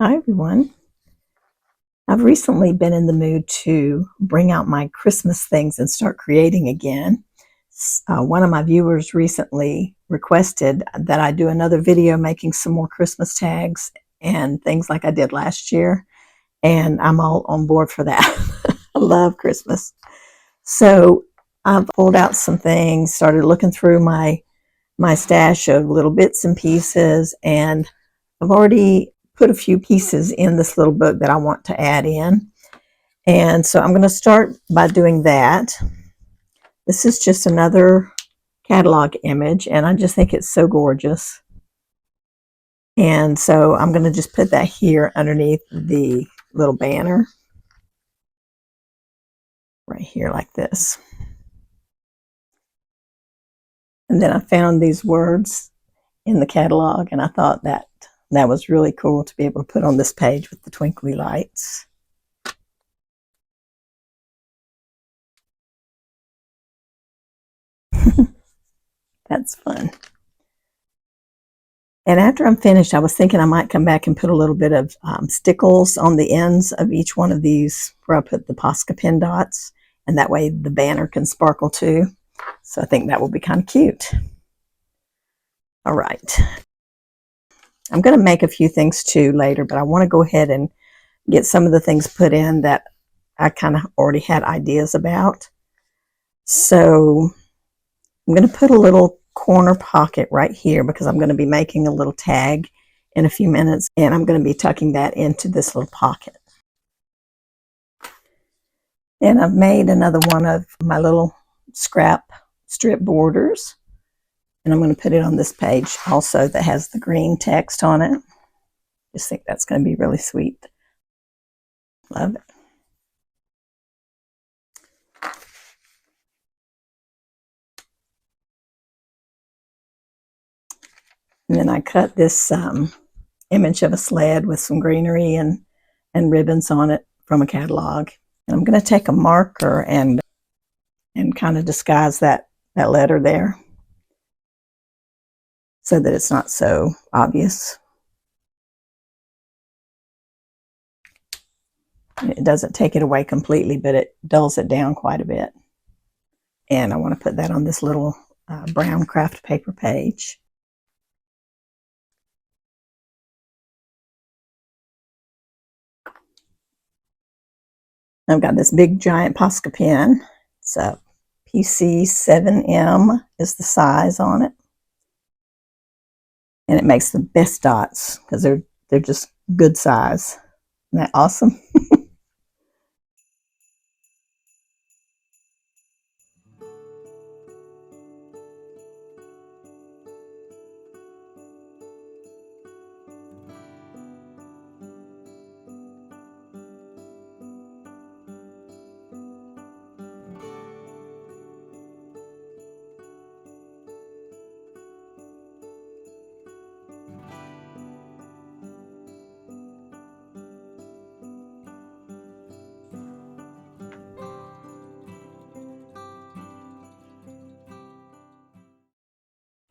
Hi, everyone. I've recently been in the mood to bring out my Christmas things and start creating again. One of my viewers recently requested that I do another video making some more Christmas tags and things like I did last year, and I'm all on board for that. I love Christmas. So I've pulled out some things, started looking through my stash of little bits and pieces, and I've already put a few pieces in this little book that I want to add in. And so I'm going to start by doing that. This is just another catalog image, and I just think it's so gorgeous. And so I'm going to just put that here underneath the little banner right here like this. And then I found these words in the catalog, and I thought that was really cool to be able to put on this page with the twinkly lights. That's fun. And after I'm finished, I was thinking I might come back and put a little bit of stickles on the ends of each one of these where I put the Posca pin dots, and that way the banner can sparkle too. So I think that will be kind of cute. All right. I'm going to make a few things too later, but I want to go ahead and get some of the things put in that I kind of already had ideas about. So I'm going to put a little corner pocket right here because I'm going to be making a little tag in a few minutes, and I'm going to be tucking that into this little pocket. And I've made another one of my little scrap strip borders, and I'm going to put it on this page also that has the green text on it. Just think that's going to be really sweet. Love it. And then I cut this image of a sled with some greenery and ribbons on it from a catalog. And I'm going to take a marker and kind of disguise that letter there so that it's not so obvious. It doesn't take it away completely, but it dulls it down quite a bit. And I want to put that on this little brown craft paper page. I've got this big giant Posca pen. It's a PC7M is the size on it. And it makes the best dots because they're just good size. Isn't that awesome?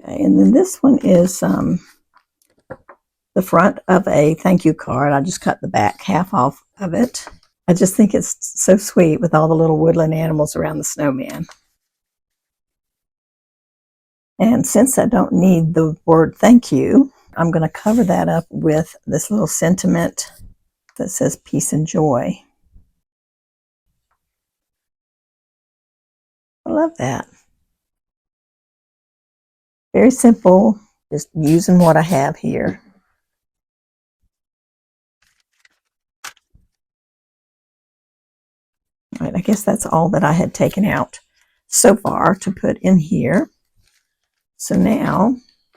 Okay, and then this one is the front of a thank you card. I just cut the back half off of it. I just think it's so sweet with all the little woodland animals around the snowman. And since I don't need the word thank you, I'm going to cover that up with this little sentiment that says peace and joy. I love that. Very simple, just using what I have here. All right, I guess that's all that I had taken out so far to put in here. So now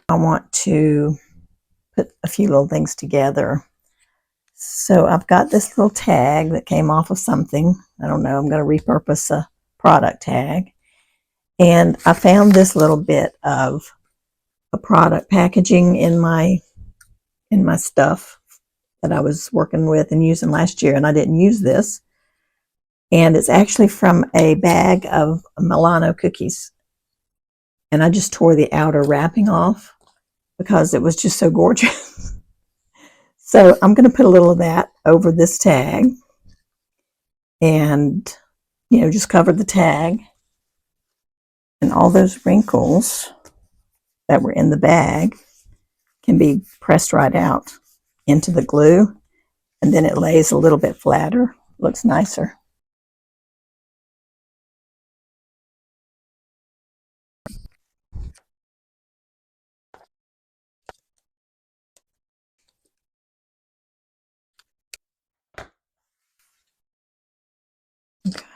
I want to put a few little things together. So I've got this little tag that came off of something. I don't know, I'm going to repurpose a product tag. And I found this little bit of a product packaging in my stuff that I was working with and using last year, and I didn't use this. And it's actually from a bag of Milano cookies. And I just tore the outer wrapping off because it was just so gorgeous. So I'm going to put a little of that over this tag and, just cover the tag, and all those wrinkles that were in the bag can be pressed right out into the glue, and then it lays a little bit flatter, looks nicer.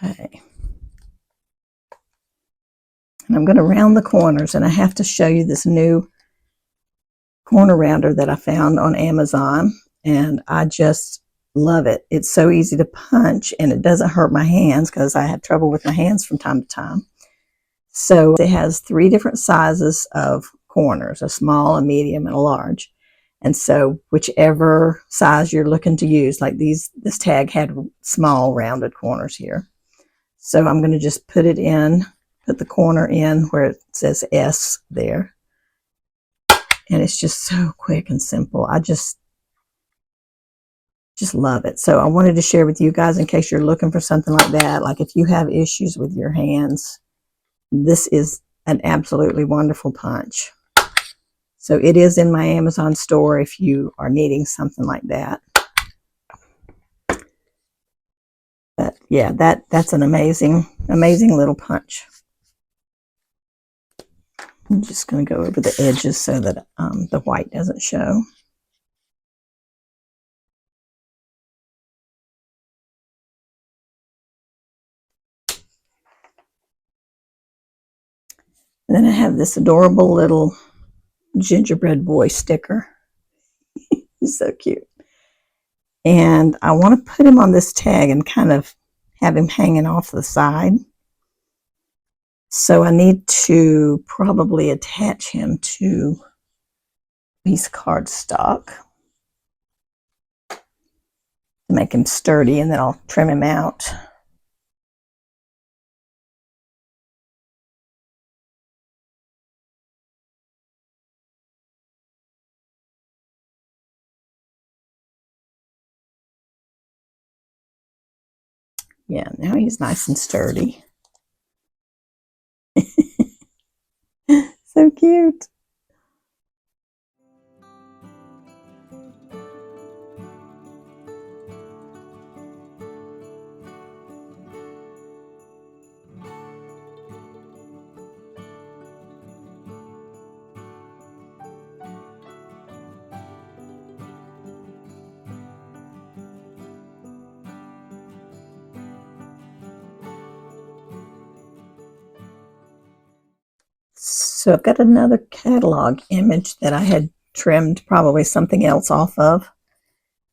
Okay. And I'm going to round the corners, and I have to show you this new corner rounder that I found on Amazon, and I just love it. It's so easy to punch, and it doesn't hurt my hands because I have trouble with my hands from time to time. So it has 3 different sizes of corners, a small, a medium, and a large. And so whichever size you're looking to use, like this tag had small rounded corners here. So I'm going to just put the corner in where it says S there. And it's just so quick and simple. I just love it. So I wanted to share with you guys in case you're looking for something like that. Like if you have issues with your hands, this is an absolutely wonderful punch. So it is in my Amazon store if you are needing something like that. But yeah, that's an amazing little punch. I'm just going to go over the edges so that the white doesn't show. And then I have this adorable little gingerbread boy sticker. He's so cute. And I want to put him on this tag and kind of have him hanging off the side. So I need to probably attach him to a piece of cardstock to make him sturdy, and then I'll trim him out. Yeah, now he's nice and sturdy. So cute. So I've got another catalog image that I had trimmed probably something else off of,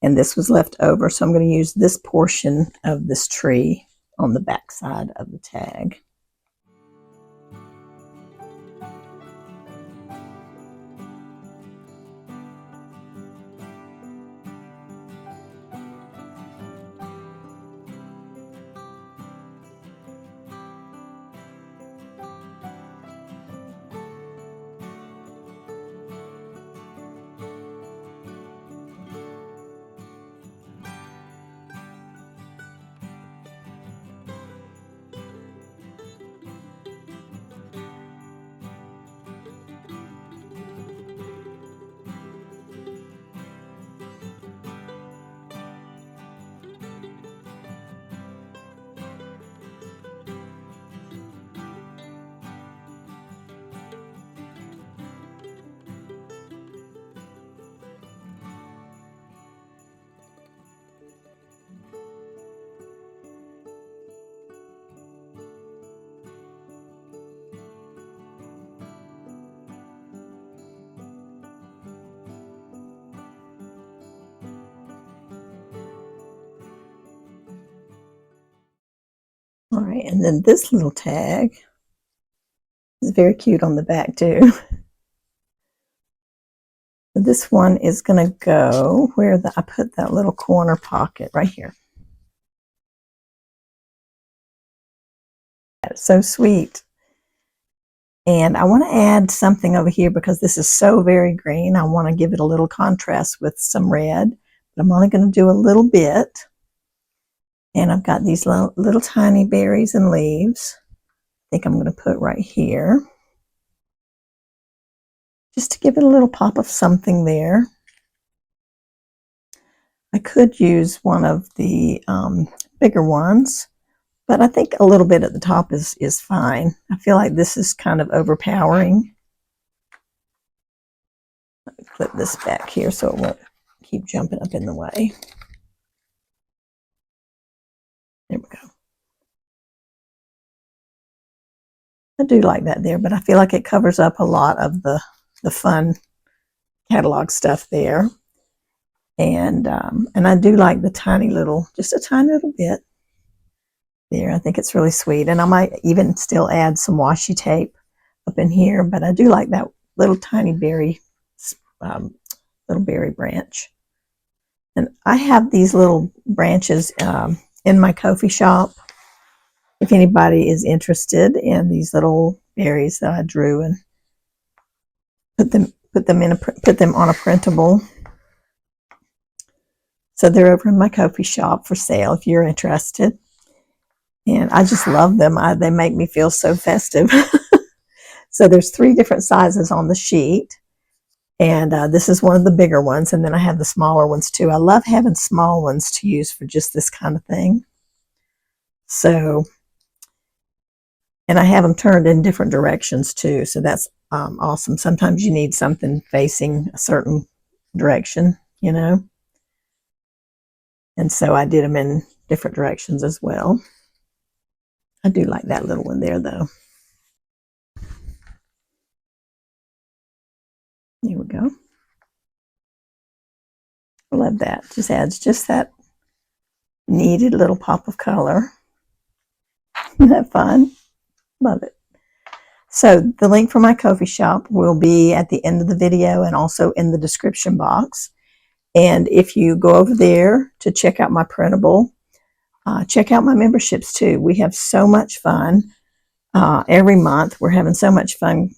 and this was left over. So I'm going to use this portion of this tree on the back side of the tag. All right, and then this little tag is very cute on the back too. This one is going to go where I put that little corner pocket right here. That's so sweet. And I want to add something over here because this is so very green. I want to give it a little contrast with some red. but I'm only going to do a little bit. And I've got these little tiny berries and leaves. I think I'm going to put right here, just to give it a little pop of something there. I could use one of the bigger ones, but I think a little bit at the top is fine. I feel like this is kind of overpowering. Let me clip this back here so it won't keep jumping up in the way. There we go. I do like that there, but I feel like it covers up a lot of the fun catalog stuff there. And I do like the tiny little, just a tiny little bit there. I think it's really sweet. And I might even still add some washi tape up in here, but I do like that little tiny berry, little berry branch. And I have these little branches in my Ko-fi shop. If anybody is interested in these little berries that I drew and put them on a printable. So they're over in my Ko-fi shop for sale if you're interested. And I just love them. They make me feel so festive. So there's 3 different sizes on the sheet. And this is one of the bigger ones. And then I have the smaller ones too. I love having small ones to use for just this kind of thing. So, and I have them turned in different directions too. So that's awesome. Sometimes you need something facing a certain direction, you know. And so I did them in different directions as well. I do like that little one there, though. Here we go. I love that. Just adds just that needed little pop of color. Isn't that fun? Love it. So the link for my Ko-fi shop will be at the end of the video and also in the description box. And if you go over there to check out my printable, check out my memberships too. We have so much fun every month. We're having so much fun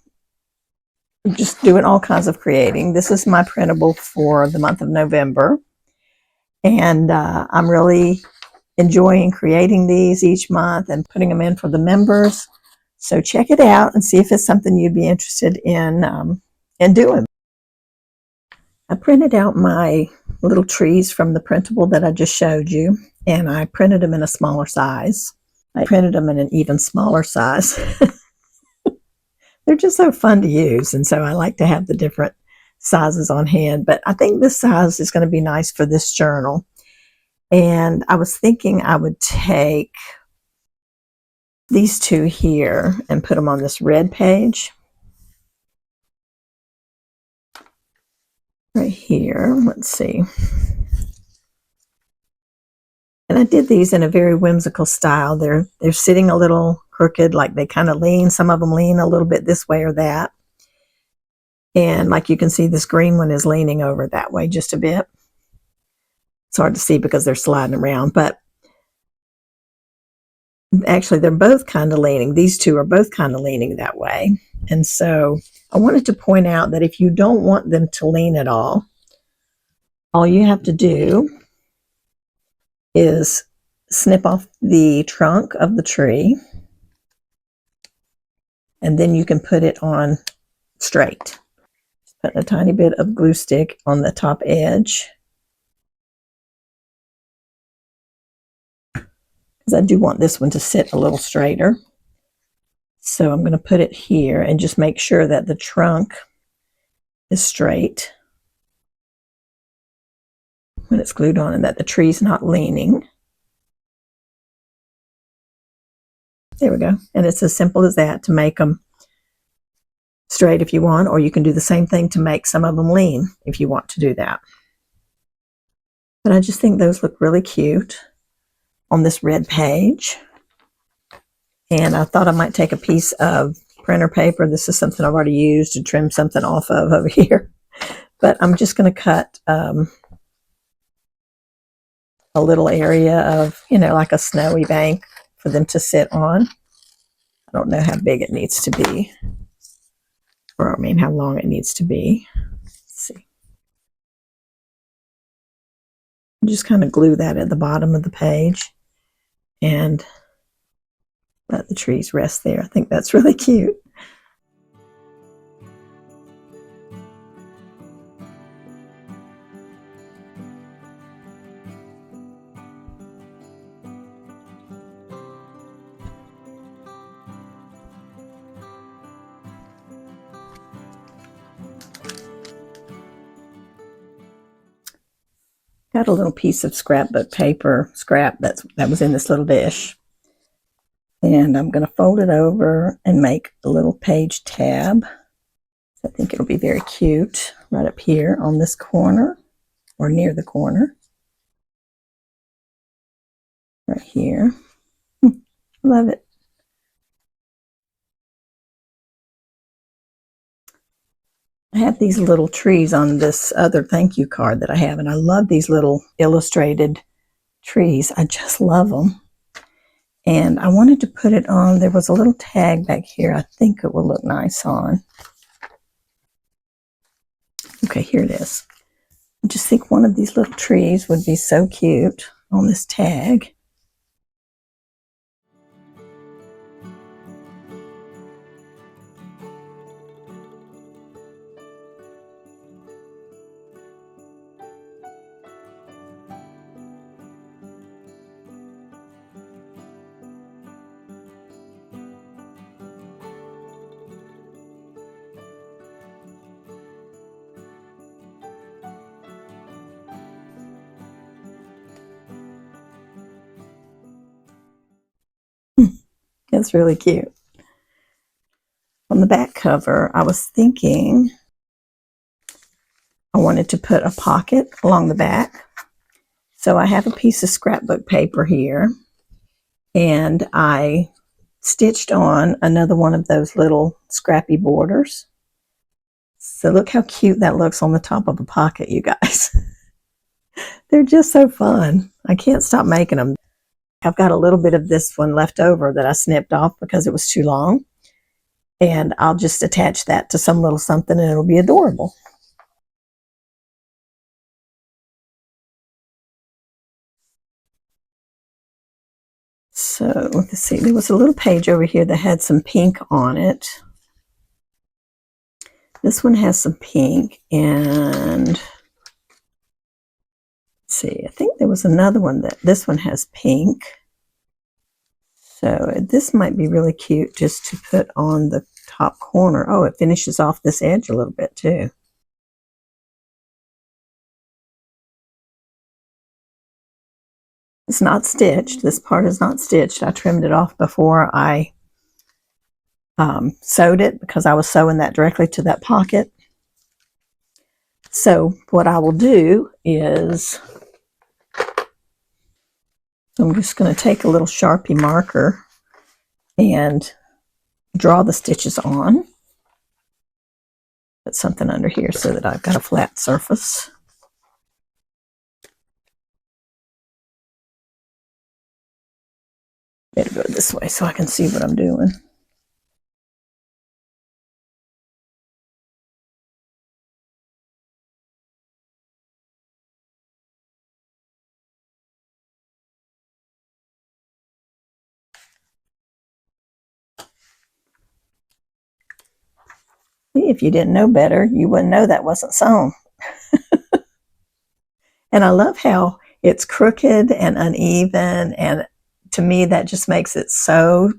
just doing all kinds of creating. This is my printable for the month of November. And I'm really enjoying creating these each month and putting them in for the members. So check it out and see if it's something you'd be interested in doing. I printed out my little trees from the printable that I just showed you, and I printed them in a smaller size. I printed them in an even smaller size. They're just so fun to use, and so I like to have the different sizes on hand. But I think this size is going to be nice for this journal. And I was thinking I would take these 2 here and put them on this red page. Right here, let's see. And I did these in a very whimsical style. They're sitting a little crooked, like they kind of lean. Some of them lean a little bit this way or that. And like you can see, this green one is leaning over that way just a bit. It's hard to see because they're sliding around, but actually they're both kind of leaning. These 2 are both kind of leaning that way. And so I wanted to point out that if you don't want them to lean at all you have to do is snip off the trunk of the tree, and then you can put it on straight. Just put a tiny bit of glue stick on the top edge, because I do want this one to sit a little straighter. So I'm going to put it here and just make sure that the trunk is straight when it's glued on and that the tree's not leaning. There we go. And it's as simple as that to make them straight if you want, or you can do the same thing to make some of them lean if you want to do that. But I just think those look really cute on this red page. And I thought I might take a piece of printer paper. This is something I've already used to trim something off of over here. But I'm just going to cut a little area of, like a snowy bank for them to sit on. I don't know how big it needs to be, or I mean how long it needs to be. Let's see. Just kind of glue that at the bottom of the page and let the trees rest there. I think that's really cute. Got a little piece of scrapbook paper, that was in this little dish. And I'm going to fold it over and make a little page tab. So I think it'll be very cute right up here on this corner or near the corner. Right here. Love it. I have these little trees on this other thank you card that I have, and I love these little illustrated trees. I just love them. And I wanted to put it on, there was a little tag back here. I think it will look nice on. Okay, here it is. I just think one of these little trees would be so cute on this tag. It's really cute. On the back cover, I was thinking I wanted to put a pocket along the back. So I have a piece of scrapbook paper here, and I stitched on another one of those little scrappy borders. So look how cute that looks on the top of a pocket, you guys. They're just so fun. I can't stop making them. I've got a little bit of this one left over that I snipped off because it was too long. And I'll just attach that to some little something and it'll be adorable. So let's see, there was a little page over here that had some pink on it. This one has some pink, and let's see, I think there was another one that this one has pink. So this might be really cute just to put on the top corner. Oh, it finishes off this edge a little bit too. It's not stitched. This part is not stitched. I trimmed it off before I sewed it because I was sewing that directly to that pocket. So what I will do is I'm just going to take a little Sharpie marker and draw the stitches on. Put something under here so that I've got a flat surface. Better go this way so I can see what I'm doing. If you didn't know better, you wouldn't know that wasn't sewn. And I love how it's crooked and uneven, and to me that just makes it so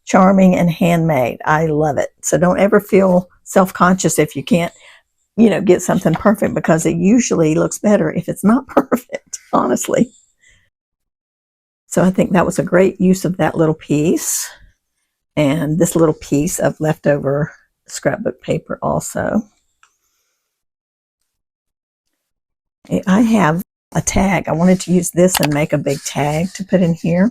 charming and handmade. I love it. So don't ever feel self-conscious if you can't, get something perfect, because it usually looks better if it's not perfect, honestly. So I think that was a great use of that little piece, and this little piece of leftover scrapbook paper also. I have a tag. I wanted to use this and make a big tag to put in here.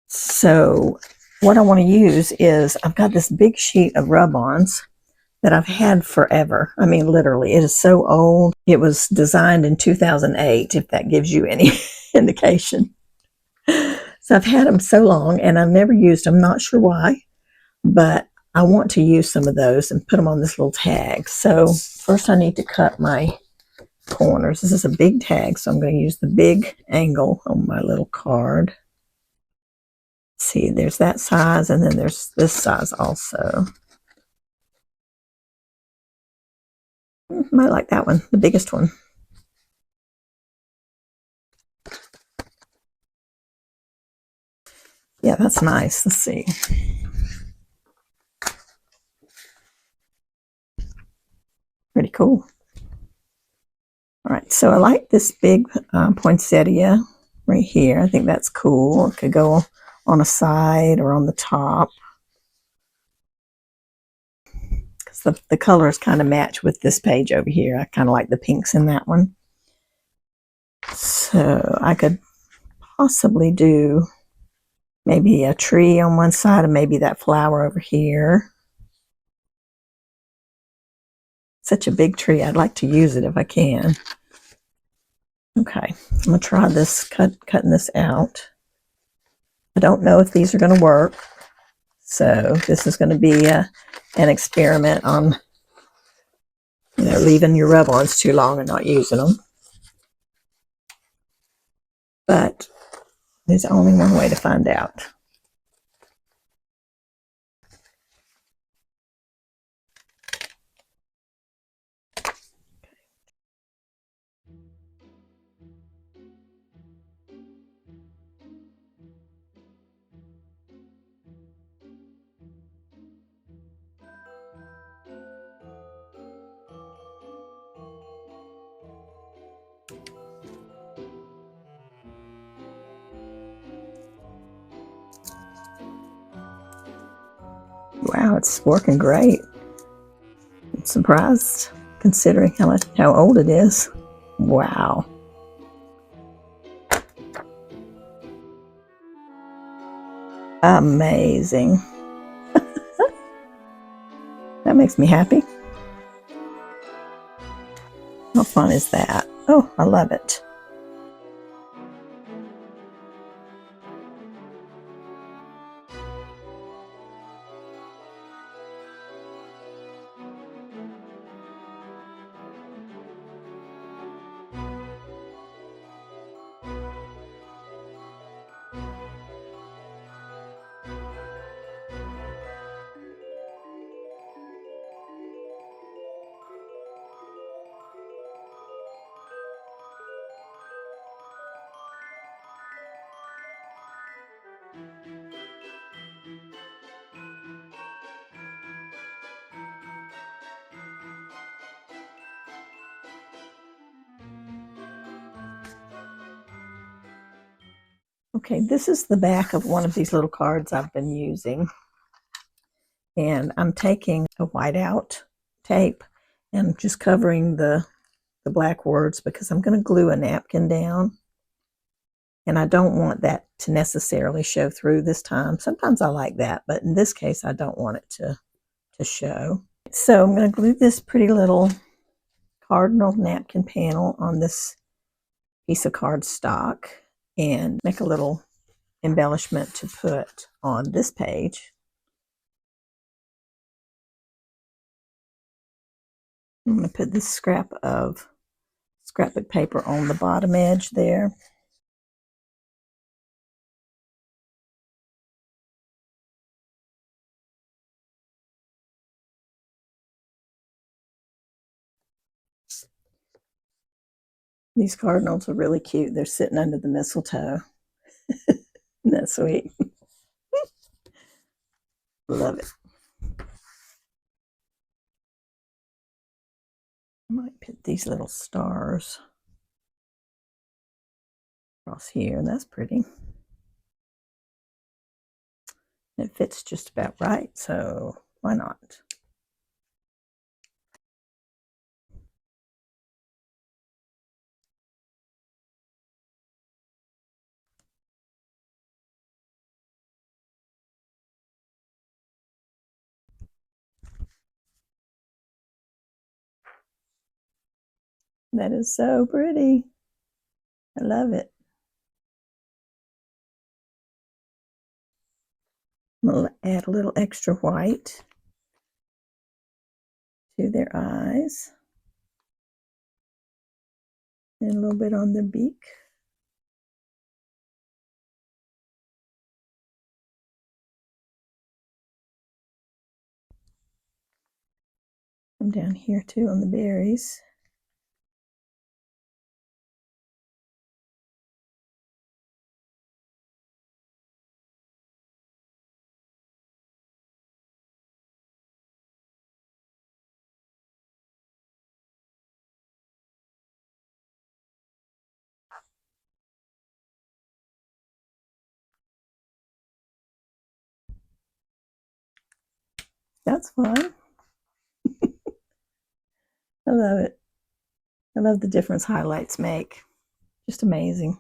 So what I want to use is, I've got this big sheet of rub-ons that I've had forever. I mean, literally, it is so old. It was designed in 2008, if that gives you any indication. So I've had them so long and I've never used them, not sure why, but I want to use some of those and put them on this little tag. So first I need to cut my corners. This is a big tag, so I'm going to use the big angle on my little card. See, there's that size, and then there's this size also. Might like that one, the biggest one. Yeah, that's nice. Let's see. Pretty cool. All right, so I like this big poinsettia right here. I think that's cool. It could go on a side or on the top. Because the colors kind of match with this page over here. I kind of like the pinks in that one. So I could possibly do maybe a tree on one side and maybe that flower over here. Such a big tree. I'd like to use it if I can. Okay, I'm going to try this, cutting this out. I don't know if these are going to work. So this is going to be an experiment on, leaving your rub-ons too long and not using them. But there's only one way to find out. Wow, it's working great. I'm surprised considering how old it is. Wow. Amazing. That makes me happy. How fun is that? Oh, I love it. Okay, this is the back of one of these little cards I've been using. And I'm taking a whiteout tape and just covering the black words because I'm going to glue a napkin down. And I don't want that to necessarily show through this time. Sometimes I like that, but in this case, I don't want it to show. So I'm going to glue this pretty little cardinal napkin panel on this piece of cardstock and make a little embellishment to put on this page. I'm going to put this scrap of scrapbook paper on the bottom edge there. These cardinals are really cute. They're sitting under the mistletoe. Isn't that sweet? Love it. I might put these little stars across here. That's pretty. It fits just about right, so why not? That is so pretty. I love it. I'm going to add a little extra white to their eyes. And a little bit on the beak. Come down here too on the berries. That's fun. I love it. I love the difference highlights make. Just amazing.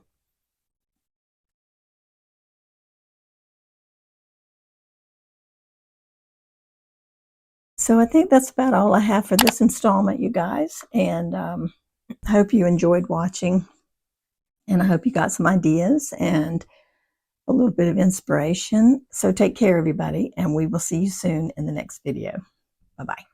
So I think that's about all I have for this installment, you guys. And I hope you enjoyed watching. And I hope you got some ideas and a little bit of inspiration. So take care, everybody, and we will see you soon in the next video. Bye-bye.